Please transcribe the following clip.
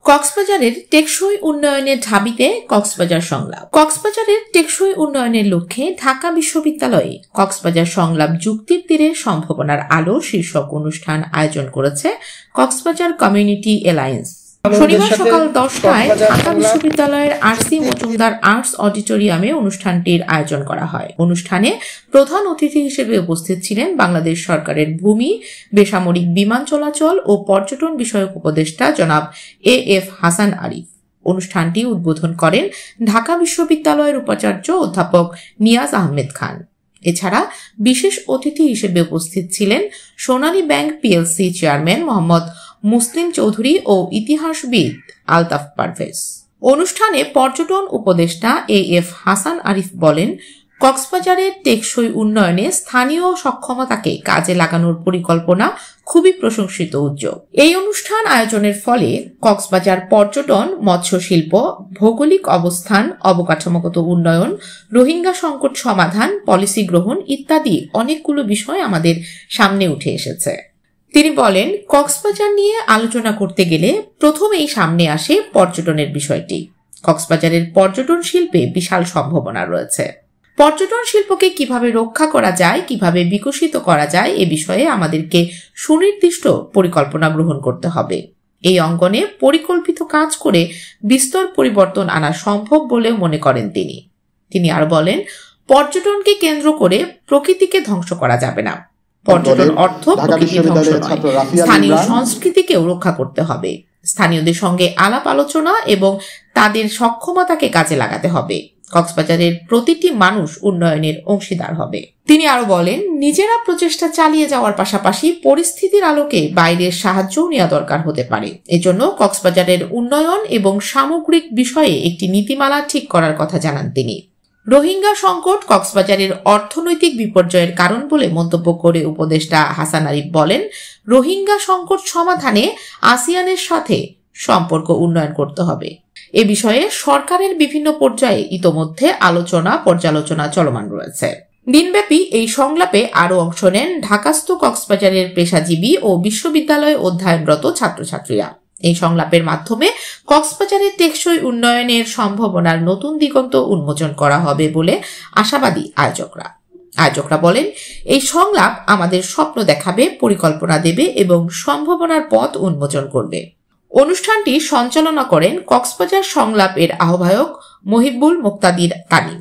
কক্সবাজারের টেকসই উন্নয়নের ঢাবিতে কক্সবাজার সংলাপ। কক্সবাজারের টেকসই উন্নয়নের লক্ষ্যে ঢাকা বিশ্ববিদ্যালয়ে কক্সবাজার সংলাপ যুক্তির তীরে সম্ভাবনার আলো শীর্ষক অনুষ্ঠান আয়োজন করেছে কক্সবাজার কমিউনিটি অ্যালায়েন্স। শনিবার সকাল 10টায় ঢাকা বিশ্ববিদ্যালয়ের আরসি মজুমদার আর্টস অডিটোরিয়ামে অনুষ্ঠানটির আয়োজন করা হয়। অনুষ্ঠানে প্রধান অতিথি হিসেবে উপস্থিত ছিলেন বাংলাদেশ সরকারের ভূমি, বেসামরিক বিমান চলাচল ও পর্যটন বিষয়ক উপদেষ্টা জনাব এএফ হাসান আরিফ। অনুষ্ঠানটি উদ্বোধন করেন ঢাকা বিশ্ববিদ্যালয়ের উপাচার্য অধ্যাপক নিয়াজ আহমেদ খান। এছাড়া বিশেষ অতিথি হিসেবে উপস্থিত ছিলেন সোনালী ব্যাংক পিএলসি চেয়ারম্যান মোহাম্মদ মুসলিম চৌধুরী ও ইতিহাসবিদ আলতাফ পারভেজ। অনুষ্ঠানে পর্যটন উপদেষ্টা এএফ হাসান আরিফ বলেন, কক্সবাজারের টেকসই উন্নয়নে স্থানীয় সক্ষমতাকে কাজে লাগানোর পরিকল্পনা খুবই প্রশংসিত উদ্যোগ। এই অনুষ্ঠান আয়োজনের ফলে কক্সবাজার পর্যটন, মৎস্য শিল্প, ভৌগোলিক অবস্থান, অবকাঠামোগত উন্নয়ন, রোহিঙ্গা সংকট সমাধান, পলিসি গ্রহণ ইত্যাদি অনেকগুলো বিষয় আমাদের সামনে উঠে এসেছে। তিনি বলেন, কক্সবাজার নিয়ে আলোচনা করতে গেলে প্রথমেই সামনে আসে পর্যটনের বিষয়টি। কক্সবাজারের পর্যটন শিল্পে বিশাল সম্ভাবনা রয়েছে। পর্যটন শিল্পকে কিভাবে রক্ষা করা যায়, কিভাবে বিকশিত করা যায় এ বিষয়ে আমাদেরকে সুনির্দিষ্ট পরিকল্পনা গ্রহণ করতে হবে। এই অঙ্গনে পরিকল্পিত কাজ করে বিস্তর পরিবর্তন আনা সম্ভব বলে মনে করেন তিনি। তিনি আরো বলেন, পর্যটনকে কেন্দ্র করে প্রকৃতিকে ধ্বংস করা যাবে না। পর্যটন অর্থ প্রকৃতি ধ্বংস নয়, স্থানীয় সংস্কৃতিকেও রক্ষা করতে হবে। স্থানীয়দের সঙ্গে আলাপ আলোচনা এবং তাদের সক্ষমতাকে কাজে লাগাতে হবে। কক্সবাজারের প্রতিটি মানুষ উন্নয়নের অংশীদার হবে। তিনি আরো বলেন, নিজেরা প্রচেষ্টা চালিয়ে যাওয়ার পাশাপাশি পরিস্থিতির আলোকে বাইরের সাহায্যও নেওয়া দরকার হতে পারে। এজন্য কক্সবাজারের উন্নয়ন এবং সামগ্রিক বিষয়ে একটি নীতিমালা ঠিক করার কথা জানান তিনি। রোহিঙ্গা সংকট কক্সবাজারের অর্থনৈতিক বিপর্যয়ের কারণ বলে মন্তব্য করে উপদেষ্টা হাসান আরিফ বলেন, রোহিঙ্গা সংকট সমাধানে আসিয়ানের সাথে সম্পর্ক উন্নয়ন করতে হবে। এ বিষয়ে সরকারের বিভিন্ন পর্যায়ে ইতোমধ্যে পর্যালোচনা চলমান রয়েছে। দিনব্যাপী এই সংলাপে আরও অংশ নেন ঢাকাস্থ কক্সবাজারের পেশাজীবী ও বিশ্ববিদ্যালয়ে অধ্যয়নরত ছাত্রছাত্রীরা। এই সংলাপের মাধ্যমে কক্সবাজারের টেকসই উন্নয়নের সম্ভাবনার নতুন দিগন্ত উন্মোচন করা হবে বলে আশাবাদী আয়োজকরা বলেন, এই সংলাপ আমাদের স্বপ্ন দেখাবে, পরিকল্পনা দেবে এবং সম্ভাবনার পথ উন্মোচন করবে। অনুষ্ঠানটি সঞ্চালনা করেন কক্সবাজার সংলাপের আহ্বায়ক মহিবুল মুক্তাদির কানি।